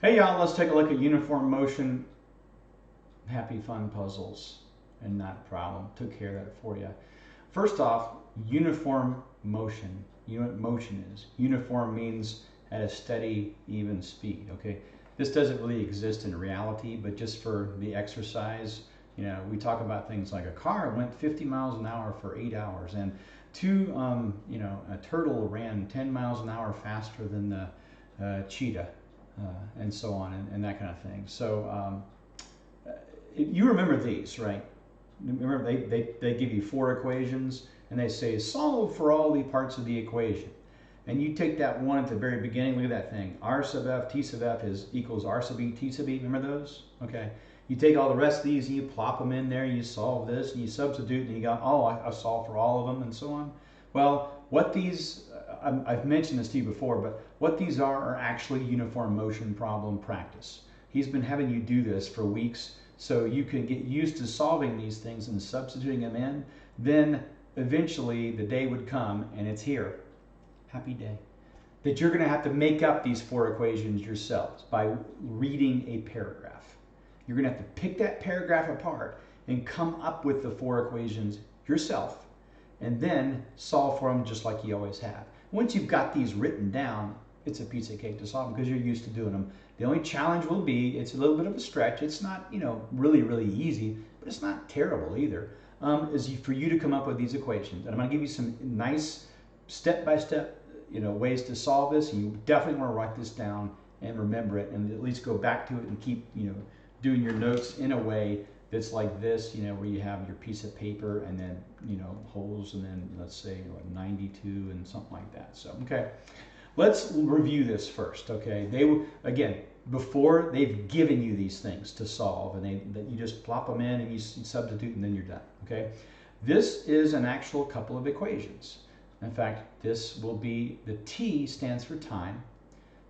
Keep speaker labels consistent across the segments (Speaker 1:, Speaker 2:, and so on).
Speaker 1: Hey y'all, let's take a look at uniform motion, happy fun puzzles, and not a problem. Took care of that for you. First off, uniform motion. You know what motion is. Uniform means at a steady, even speed, okay? This doesn't really exist in reality, but just for the exercise, we talk about things like a car went 50 miles an hour for 8 hours, and a turtle ran 10 miles an hour faster than the cheetah, and so on, and that kind of thing. So you remember these, right? Remember they give you four equations, and they say solve for all the parts of the equation. And you take that one at the very beginning, look at that thing. R sub f, t sub f equals r sub e, t sub e. Remember those? Okay. You take all the rest of these and you plop them in there, and you solve this, and you substitute, and you got, oh, I solve for all of them, and so on. Well, what these, I've mentioned this to you before, but what these are actually uniform motion problem practice. He's been having you do this for weeks so you can get used to solving these things and substituting them in. Then eventually the day would come, and it's here. Happy day. That you're going to have to make up these four equations yourselves by reading a paragraph. You're going to have to pick that paragraph apart and come up with the four equations yourself, and then solve for them just like you always have. Once you've got these written down, it's a piece of cake to solve them because you're used to doing them. The only challenge will be, it's a little bit of a stretch. It's not, really, really easy, but it's not terrible either, is for you to come up with these equations. And I'm going to give you some nice step-by-step ways to solve this, and you definitely want to write this down and remember it, and at least go back to it and keep doing your notes in a way that's like this, where you have your piece of paper and then holes, and then let's say 92 and something like that. So okay, let's review this first. Okay, again, before they've given you these things to solve, and that you just plop them in and you substitute, and then you're done. Okay, this is an actual couple of equations. In fact, this will be, the T stands for time,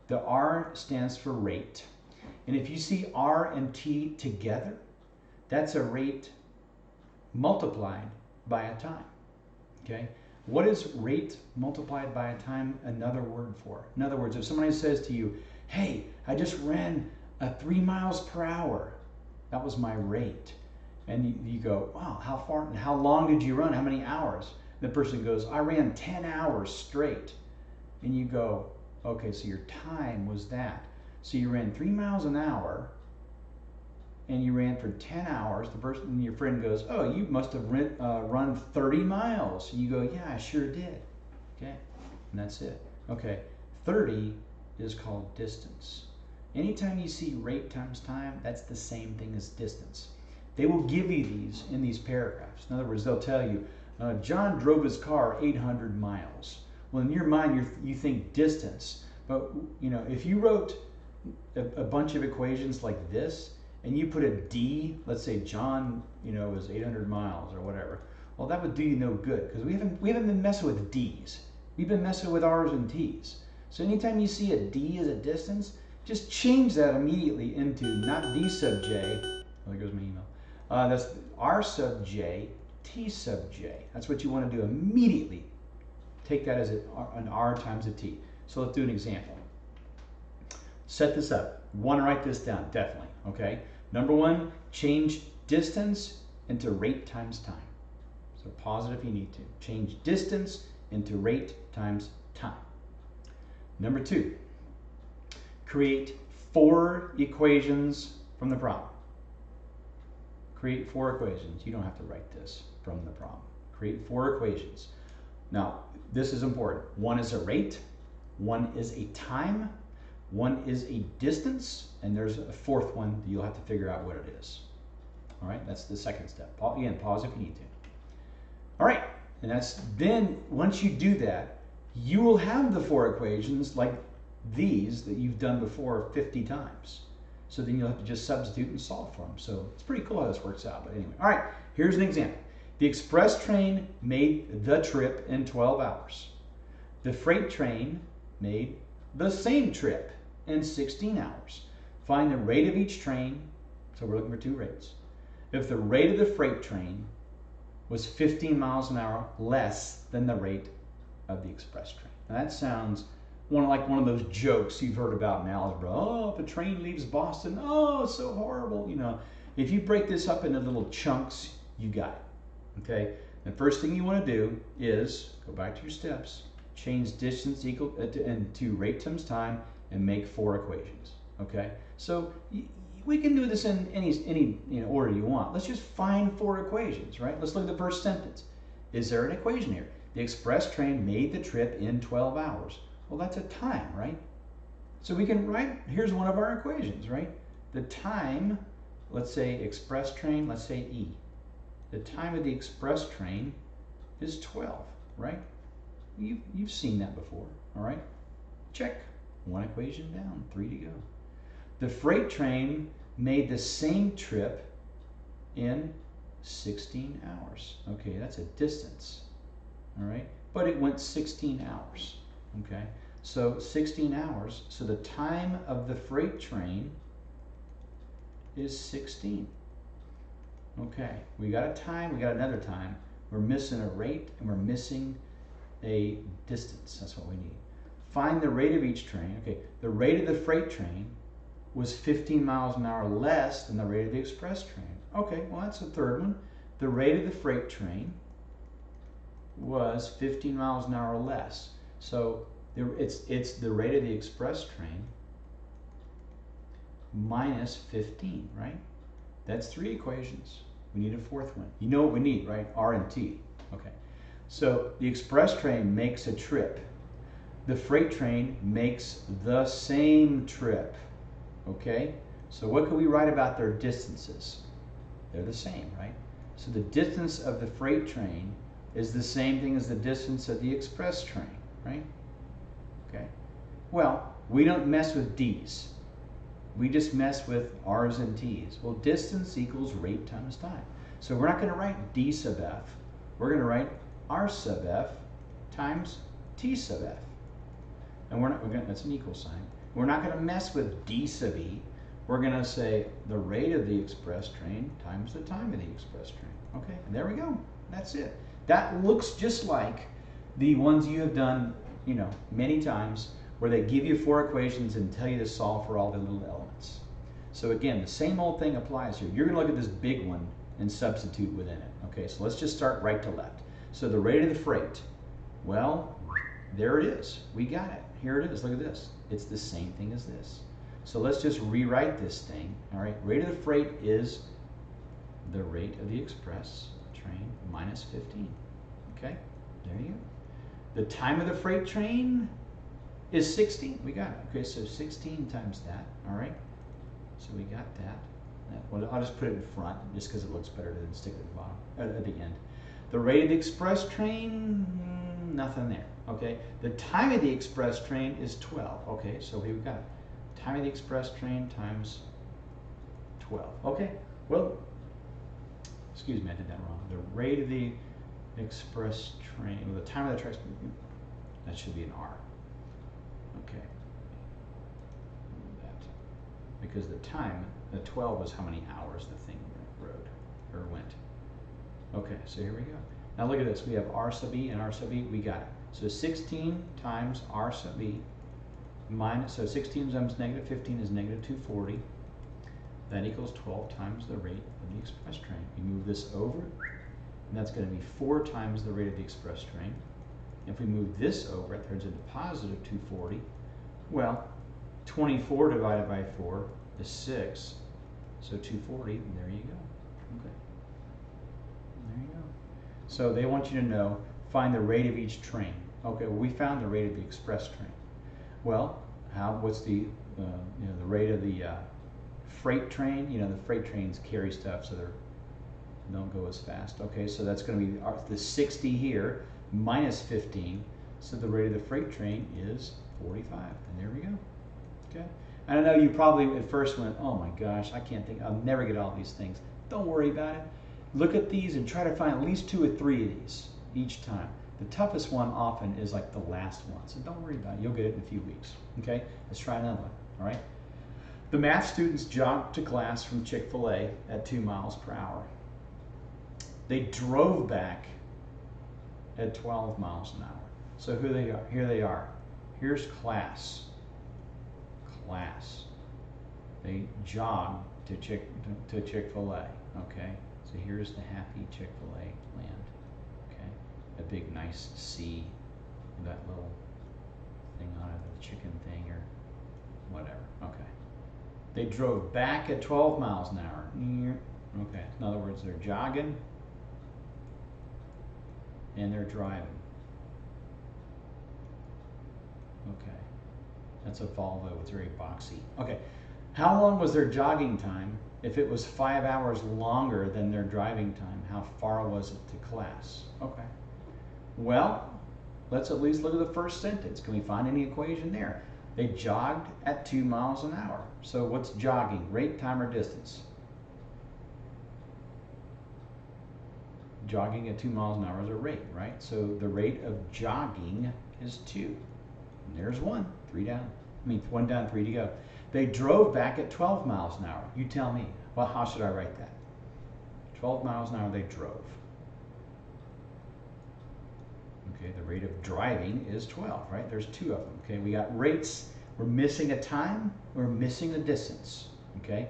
Speaker 1: the R stands for rate. And if you see R and T together, that's a rate multiplied by a time. Okay? What is rate multiplied by a time another word for? In other words, if somebody says to you, hey, I just ran 3 miles per hour, that was my rate. And you go, wow, how far and how long did you run? How many hours? The person goes, I ran 10 hours straight. And you go, okay, so your time was that. So you ran 3 miles an hour, and you ran for 10 hours. The person, your friend goes, oh, you must have run 30 miles. And you go, yeah, I sure did. Okay, and that's it. Okay, 30 is called distance. Anytime you see rate times time, that's the same thing as distance. They will give you these in these paragraphs. In other words, they'll tell you, John drove his car 800 miles. Well, in your mind, you think distance. But if you wrote a bunch of equations like this, and you put a D, let's say John, is 800 miles or whatever. Well, that would do you no good, because we haven't been messing with D's. We've been messing with R's and T's. So anytime you see a D as a distance, just change that immediately into not D sub J. Oh, there goes my email. That's R sub J. T sub j. That's what you want to do immediately. Take that as an r times a t. So let's do an example. Set this up. You want to write this down, definitely. Okay. Number one, change distance into rate times time. So pause it if you need to. Change distance into rate times time. Number two, create 4 equations from the problem. Create 4 equations. You don't have to write this from the problem. Create 4 equations. Now, this is important. One is a rate, one is a time, one is a distance, and there's a 4th one that you'll have to figure out what it is. All right, that's the second step. Again, pause if you need to. All right, and then once you do that, you will have the 4 equations like these that you've done before 50 times. So then you'll have to just substitute and solve for them. So it's pretty cool how this works out. But anyway, all right, here's an example. The express train made the trip in 12 hours. The freight train made the same trip in 16 hours. Find the rate of each train. So we're looking for 2 rates. If the rate of the freight train was 15 miles an hour less than the rate of the express train. Now that sounds one of those jokes you've heard about in algebra. Oh, if a train leaves Boston, oh, it's so horrible. You know, if you break this up into little chunks, you got it. Okay. The first thing you want to do is go back to your steps, change distance equal to rate times time, and make 4 equations. Okay. So we can do this in any order you want. Let's just find 4 equations, right? Let's look at the first sentence. Is there an equation here? The express train made the trip in 12 hours. Well, that's a time, right? So we can write, here's one of our equations, right? The time, let's say express train, let's say E. The time of the express train is 12, right? You've seen that before, all right? Check, 1 equation down, 3 to go. The freight train made the same trip in 16 hours. Okay, that's a distance, all right? But it went 16 hours, okay? So 16 hours, so the time of the freight train is 16. Okay, we got a time, we got another time. We're missing a rate and we're missing a distance. That's what we need. Find the rate of each train. Okay, the rate of the freight train was 15 miles an hour less than the rate of the express train. Okay, well that's the third one. The rate of the freight train was 15 miles an hour less. So it's the rate of the express train minus 15, right? That's 3 equations. We need a 4th one. You know what we need, right? R and T. Okay. So the express train makes a trip. The freight train makes the same trip. Okay? So what can we write about their distances? They're the same, right? So the distance of the freight train is the same thing as the distance of the express train, right? Okay. Well, we don't mess with D's. We just mess with R's and T's. Well, distance equals rate times time. So we're not going to write D sub F. We're going to write R sub F times T sub F. And that's an equal sign. We're not going to mess with D sub E. We're going to say the rate of the express train times the time of the express train. Okay, and there we go. That's it. That looks just like the ones you have done, many times, where they give you 4 equations and tell you to solve for all the little elements. So again, the same old thing applies here. You're going to look at this big one and substitute within it. Okay, so let's just start right to left. So the rate of the freight, well, there it is. We got it. Here it is. Look at this. It's the same thing as this. So let's just rewrite this thing. All right, rate of the freight is the rate of the express train minus 15. Okay, there you go. The time of the freight train is 16. We got it. Okay, so 16 times that. All right. So we got that. Well, I'll just put it in front just because it looks better than stick it at the bottom, at the end. The rate of the express train, nothing there. Okay. The time of the express train is 12. Okay, so we've got time of the express train times 12. Okay. Well, excuse me, I did that wrong. The rate of the express train, well, the time of the express train, that should be an R. Okay, that, because the time, the 12 was how many hours the thing rode, or went. Okay, so here we go. Now look at this, we have R sub E and R sub E, we got it. So 16 times R sub E, minus, so 16 times negative 15 is negative 240. That equals 12 times the rate of the express train. You move this over, and that's going to be 4 times the rate of the express train. If we move this over, it turns into positive 240. Well, 24 divided by 4 is 6. So 240, and there you go. Okay. There you go. So they want you to know, find the rate of each train. Okay, well, we found the rate of the express train. Well, what's the the rate of the freight train? The freight trains carry stuff, so they don't go as fast. Okay, so that's going to be the 60 here minus 15. So the rate of the freight train is 45. And there we go. Okay. And I know you probably at first went, oh my gosh, I can't think, I'll never get all these things. Don't worry about it. Look at these and try to find at least 2 or 3 of these each time. The toughest one often is like the last one. So don't worry about it. You'll get it in a few weeks. Okay. Let's try another one. All right. The math students jogged to class from Chick-fil-A at 2 miles per hour. They drove back at 12 miles an hour. So here they are. Here's class. Class. They jog to Chick-fil-A. Okay. So here's the happy Chick-fil-A land. Okay. A big nice C with that little thing on it, the chicken thing or whatever. Okay. They drove back at 12 miles an hour. Okay. In other words, they're jogging and they're driving. Okay. That's a Volvo. It's very boxy. Okay. How long was their jogging time? If it was 5 hours longer than their driving time, how far was it to class? Okay. Well, let's at least look at the first sentence. Can we find any equation there? They jogged at 2 miles an hour. So what's jogging? Rate, time, or distance? Jogging at 2 miles an hour is a rate, right? So the rate of jogging is 2. And there's 1. 3 down. 1 down, 3 to go. They drove back at 12 miles an hour. You tell me. Well, how should I write that? 12 miles an hour they drove. Okay, the rate of driving is 12, right? There's 2 of them. Okay, we got rates. We're missing a time. We're missing a distance. Okay,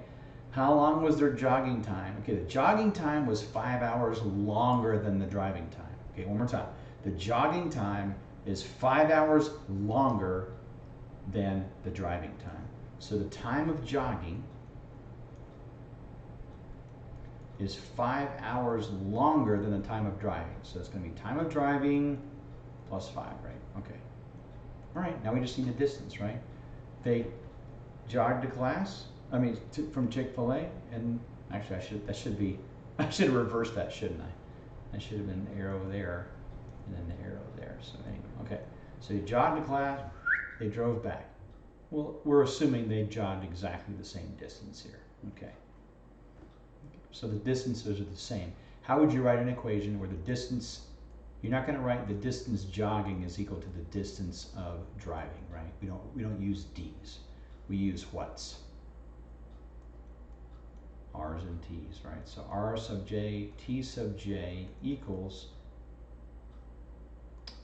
Speaker 1: how long was their jogging time? Okay, the jogging time was 5 hours longer than the driving time. Okay, one more time. The jogging time is 5 hours longer than the driving time. So the time of jogging is 5 hours longer than the time of driving. So it's going to be time of driving plus 5, right? Okay. All right, now we just need the distance, right? They jogged to class, from Chick-fil-A, and actually I should have reversed that, shouldn't I? I should have been arrow there, and then the arrow there. So anyway, okay. So they jogged to class, they drove back. Well, we're assuming they jogged exactly the same distance here, okay? So the distances are the same. How would you write an equation where the distance, you're not going to write the distance jogging is equal to the distance of driving, right? We don't use D's. We use what's? R's and T's, right? So R sub J, T sub J equals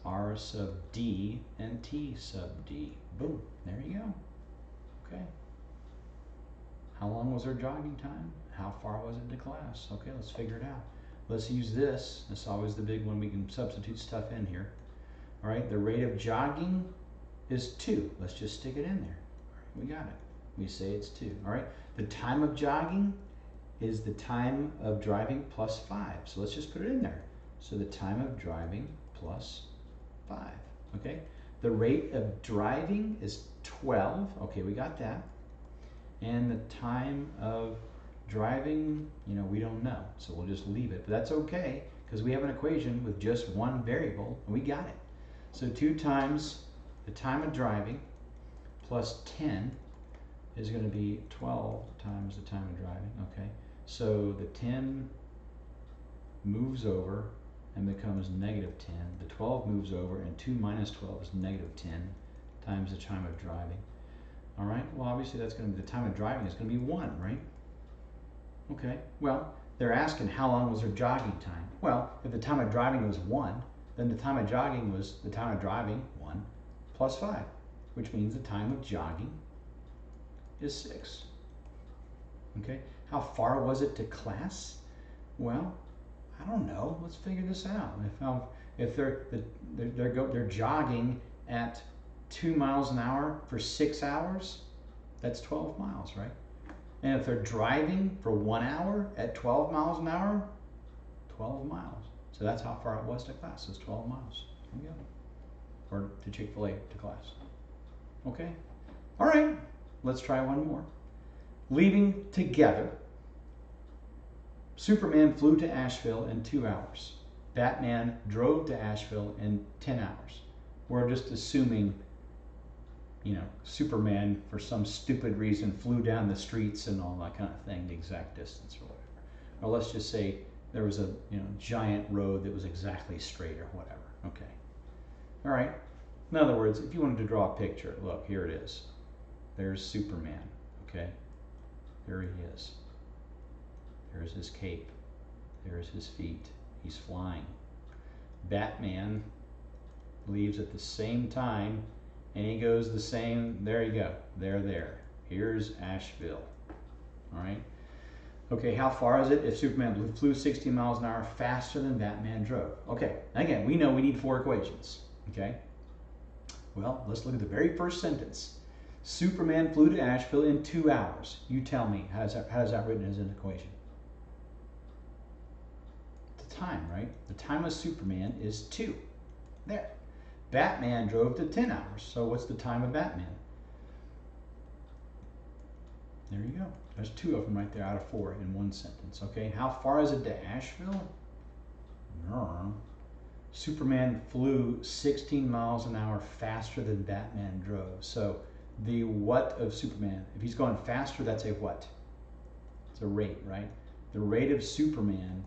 Speaker 1: R sub D and T sub D. Boom, there you go. Okay. How long was their jogging time? How far was it to class? Okay, let's figure it out. Let's use this. This is always the big one. We can substitute stuff in here. All right, the rate of jogging is 2. Let's just stick it in there. All right, we got it. We say it's 2. All right, the time of jogging is the time of driving plus 5. So let's just put it in there. So the time of driving plus 5. Okay, the rate of driving is 12. Okay, we got that. And the time of driving, we don't know. So we'll just leave it. But that's okay, because we have an equation with just one variable, and we got it. So 2 times the time of driving plus 10 is going to be 12 times the time of driving. Okay, so the 10 moves over and becomes negative 10. The 12 moves over, and 2 minus 12 is negative 10 times the time of driving. All right, well, obviously that's going to be the time of driving is going to be 1, right? Okay, well, they're asking how long was their jogging time. Well, if the time of driving was 1, then the time of jogging was the time of driving 1 plus 5, which means the time of jogging is 6. Okay, how far was it to class? Well, I don't know. Let's figure this out. If they're jogging at 2 miles an hour for 6 hours, that's 12 miles, right? And if they're driving for 1 hour at 12 miles an hour, 12 miles. So that's how far it was to class. It's 12 miles. There we go. Or to Chick-fil-A to class. Okay. All right. Let's try one more. Leaving together. Superman flew to Asheville in 2 hours. Batman drove to Asheville in 10 hours. We're just assuming, Superman, for some stupid reason, flew down the streets and all that kind of thing, the exact distance or whatever. Or let's just say there was a giant road that was exactly straight or whatever. Okay. All right. In other words, if you wanted to draw a picture, look, here it is. There's Superman. Okay. There he is. There's his cape. There's his feet. He's flying. Batman leaves at the same time and he goes the same. There you go. There. Here's Asheville. All right. Okay, how far is it if Superman flew 60 miles an hour faster than Batman drove? Okay, again, we know we need 4 equations. Okay. Well, let's look at the very first sentence. Superman flew to Asheville in 2 hours. You tell me, how is that written as an equation? The time, right? The time of Superman is 2. There. Batman drove to 10 hours. So what's the time of Batman? There you go. There's 2 of them right there out of 4 in one sentence. Okay, how far is it to Asheville? Superman flew 16 miles an hour faster than Batman drove. So the what of Superman, if he's going faster, that's a what? It's a rate, right? The rate of Superman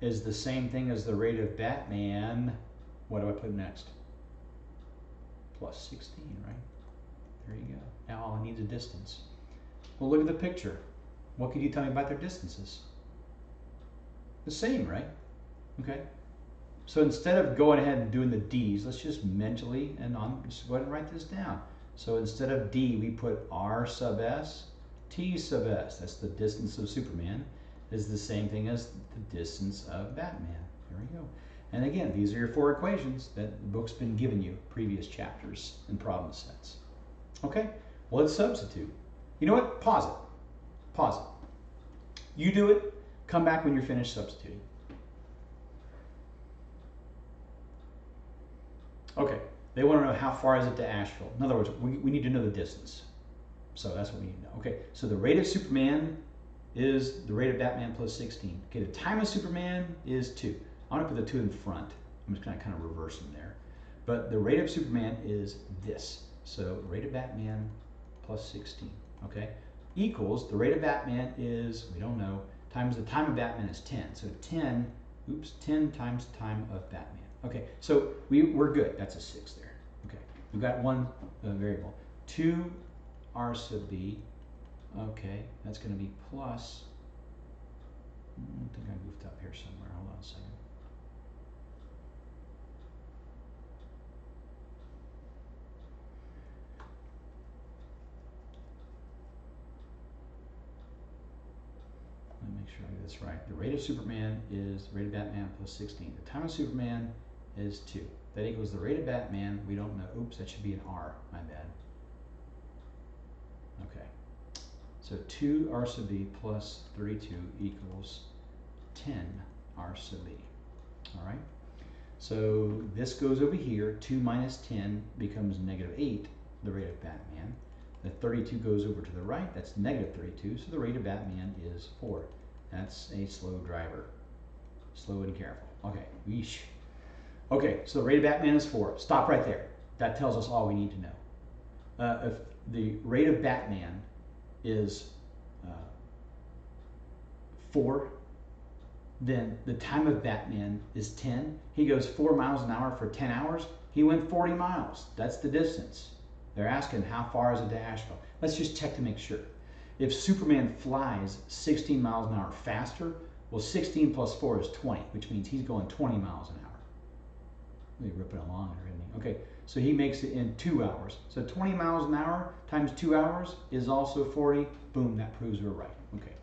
Speaker 1: is the same thing as the rate of Batman. What do I put next? Plus 16, right? There you go. Now all I need is a distance. Well, look at the picture. What can you tell me about their distances? The same, right? Okay. So instead of going ahead and doing the d's, let's just mentally just go ahead and write this down. So instead of d, we put r sub s, t sub s. That's the distance of Superman. Is the same thing as the distance of Batman. There we go. And again, these are your 4 equations that the book's been giving you, previous chapters and problem sets. Okay, well, let's substitute. You know what? Pause it. Pause it. You do it. Come back when you're finished substituting. Okay, they want to know how far is it to Asheville. In other words, we need to know the distance. So that's what we need to know. Okay, so the rate of Superman is the rate of Batman plus 16. Okay, the time of Superman is 2. I'm going to put the 2 in front. I'm just going to kind of reverse them there. But the rate of Superman is this. So rate of Batman plus 16. Okay, equals the rate of Batman is, we don't know, times the time of Batman is 10. So 10 times the time of Batman. Okay, so we're good. That's a 6 there. Okay, we've got one variable. 2 r sub b. Okay, that's going to be plus. I think I goofed up here somewhere. Hold on a second. Let me make sure I get this right. The rate of Superman is the rate of Batman plus 16. The time of Superman is 2. That equals the rate of Batman. We don't know. Oops, that should be an r. My bad. Okay. So 2 r sub b plus 32 equals 10 r sub b. All right. So this goes over here. 2 minus 10 becomes negative 8, the rate of Batman. The 32 goes over to the right. That's negative 32. So the rate of Batman is 4. That's a slow driver. Slow and careful. Okay. Yeesh. Okay. So the rate of Batman is 4. Stop right there. That tells us all we need to know. If the rate of Batman is 4, then the time of Batman is 10. He goes 4 miles an hour for 10 hours. He went 40 miles. That's the distance. They're asking how far is it to Asheville. Let's just check to make sure. If Superman flies 16 miles an hour faster, well, 16 plus 4 is 20, which means he's going 20 miles an hour. Really ripping along there, isn't he? Okay, so he makes it in 2 hours. So 20 miles an hour times 2 hours is also 40. Boom, that proves we're right. Okay.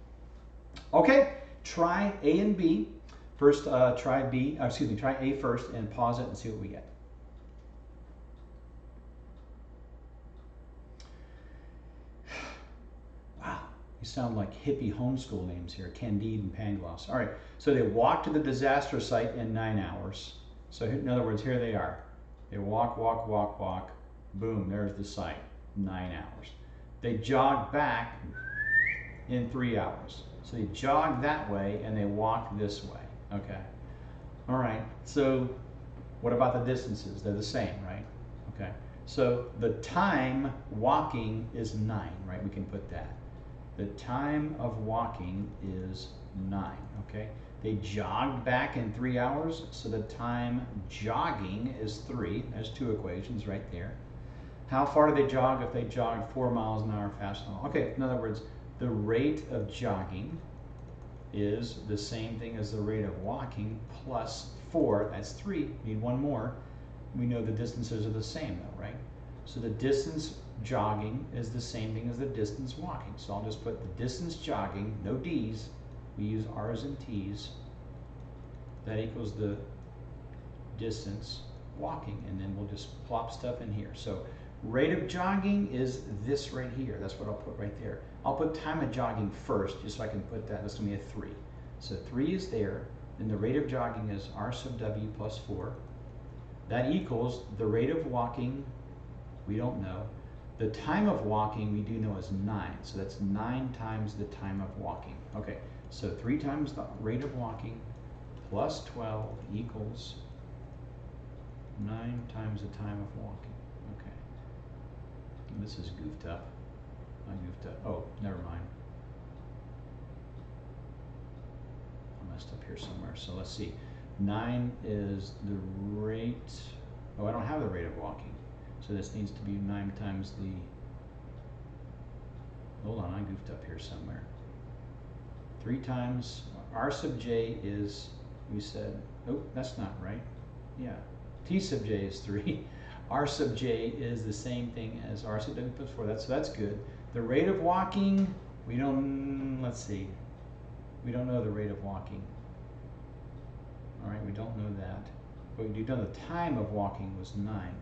Speaker 1: Okay, try A and B. First, try A first and pause it and see what we get. Wow, you sound like hippie homeschool names here, Candide and Pangloss. All right, so they walked to the disaster site in 9 hours. So in other words, here they are. They walk. Boom, there's the site, 9 hours. They jog back in 3 hours. So they jog that way and they walk this way. Okay. All right. So what about the distances? They're the same, right? Okay. So the time walking is 9, right? We can put that. The time of walking is 9. Okay. They jogged back in 3 hours. So the time jogging is 3. There's 2 equations right there. How far do they jog if they jogged 4 miles an hour faster? Okay. In other words, the rate of jogging is the same thing as the rate of walking plus 4. That's 3. Need one more. We know the distances are the same though, right? So the distance jogging is the same thing as the distance walking. So I'll just put the distance jogging, no D's, we use R's and T's. That equals the distance walking, and then we'll just plop stuff in here. So rate of jogging is this right here. That's what I'll put right there. I'll put time of jogging first, just so I can put that. That's going to be a 3. So 3 is there. Then the rate of jogging is R sub W plus 4. That equals the rate of walking, we don't know. The time of walking we do know is 9. So that's 9 times the time of walking. Okay, so 3 times the rate of walking plus 12 equals 9 times the time of walking. Okay. This is goofed up. I goofed up. Oh, never mind. I messed up here somewhere. So let's see. 9 is the rate. Oh, I don't have the rate of walking. So this needs to be 9 times the. Hold on, I goofed up here somewhere. 3 times R sub J is, we said, oh, that's not right. Yeah. T sub J is 3. R sub J is the same thing as R sub W plus 4. So that's good. The rate of walking, we don't, let's see. We don't know the rate of walking. All right, we don't know that. But we do know the time of walking was 9.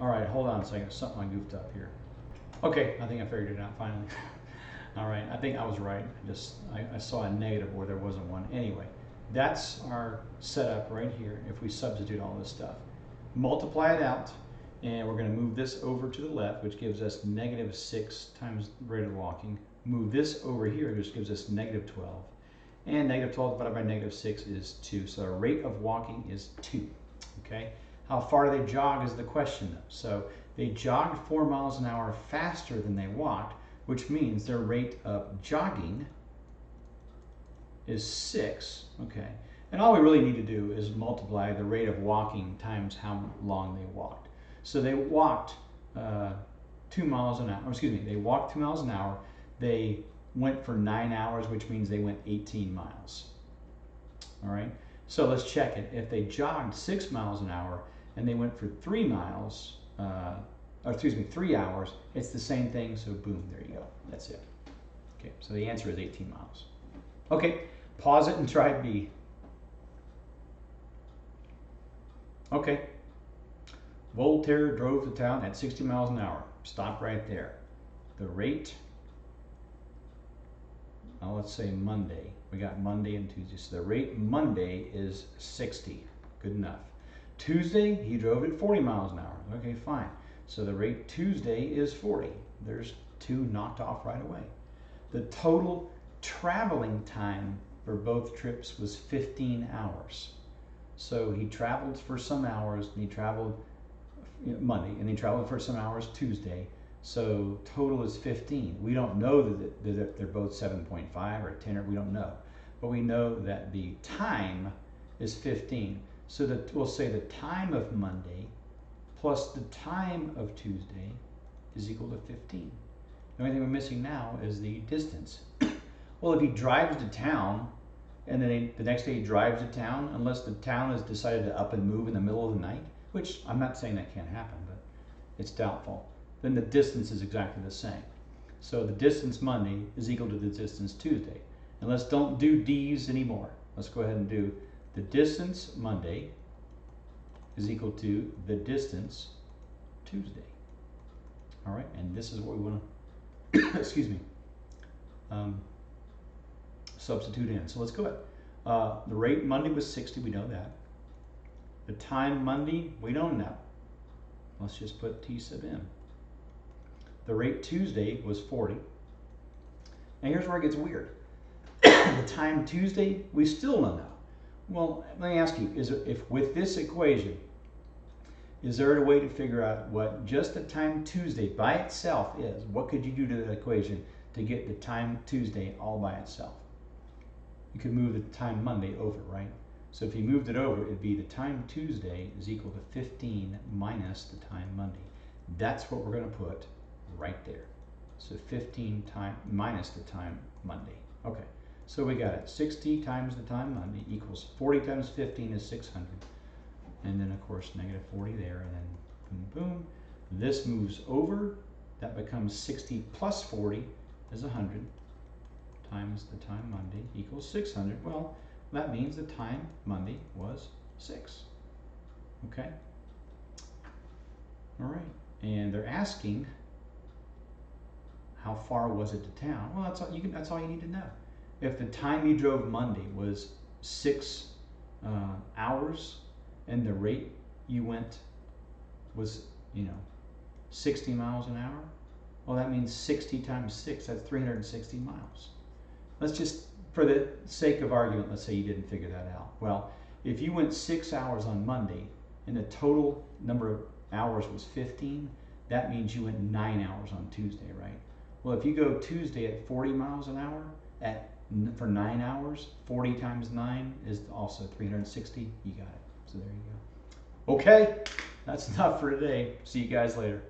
Speaker 1: All right, hold on a second. Something I goofed up here. Okay, I think I figured it out finally. All right, I think I was right. I saw a negative where there wasn't one. Anyway, that's our setup right here if we substitute all this stuff. Multiply it out, and we're going to move this over to the left, which gives us negative 6 times the rate of walking. Move this over here, which gives us negative 12. And negative 12 divided by negative 6 is 2. So our rate of walking is 2. Okay? How far do they jog is the question, though. So they jogged 4 miles an hour faster than they walked, which means their rate of jogging is 6. Okay? And all we really need to do is multiply the rate of walking times how long they walked. So they walked 2 miles an hour. Excuse me, they walked 2 miles an hour. They went for 9 hours, which means they went 18 miles. All right? So let's check it. If they jogged 6 miles an hour and they went for 3 miles, or excuse me, 3 hours, it's the same thing. So boom, there you go. That's it. Okay, so the answer is 18 miles. Okay, pause it and try B. Okay. Voltaire drove to town at 60 miles an hour. Stop right there. The rate, let's say Monday. We got Monday and Tuesday. So the rate Monday is 60. Good enough. Tuesday, he drove at 40 miles an hour. Okay, fine. So the rate Tuesday is 40. There's 2 knocked off right away. The total traveling time for both trips was 15 hours. So he traveled for some hours, and he traveled Monday, and he traveled for some hours Tuesday. So total is 15. We don't know that they're both 7.5 or 10, or we don't know. But we know that the time is 15. So that we'll say the time of Monday plus the time of Tuesday is equal to 15. The only thing we're missing now is the distance. Well, if he drives to town, and then the next day he drives to town, unless the town has decided to up and move in the middle of the night, which I'm not saying that can't happen, but it's doubtful, then the distance is exactly the same. So the distance Monday is equal to the distance Tuesday. And let's don't do D's anymore. Let's go ahead and do the distance Monday is equal to the distance Tuesday. All right, and this is what we want to, excuse me, substitute in. So let's go ahead. The rate Monday was 60, we know that. The time Monday, we don't know. Let's just put T sub M. The rate Tuesday was 40. Now here's where it gets weird. The time Tuesday, we still don't know. Well, let me ask you, if with this equation, is there a way to figure out what just the time Tuesday by itself is? What could you do to that equation to get the time Tuesday all by itself? You could move the time Monday over, right? So if you moved it over, it'd be the time Tuesday is equal to 15 minus the time Monday. That's what we're going to put right there. So 15 minus the time Monday. Okay, so we got it. 60 times the time Monday equals 40 times 15 is 600. And then, of course, negative 40 there, and then boom, boom. This moves over. That becomes 60 plus 40 is 100 times the time Monday equals 600. Well, that means the time Monday was 6. Okay? All right. And they're asking, how far was it to town? Well, that's all you need to know. If the time you drove Monday was 6 hours and the rate you went was, 60 miles an hour, well, that means 60 times 6, that's 360 miles. Let's just, for the sake of argument, let's say you didn't figure that out. Well, if you went 6 hours on Monday and the total number of hours was 15, that means you went 9 hours on Tuesday, right? Well, if you go Tuesday at 40 miles an hour for 9 hours, 40 times 9 is also 360. You got it. So there you go. Okay, that's enough for today. See you guys later.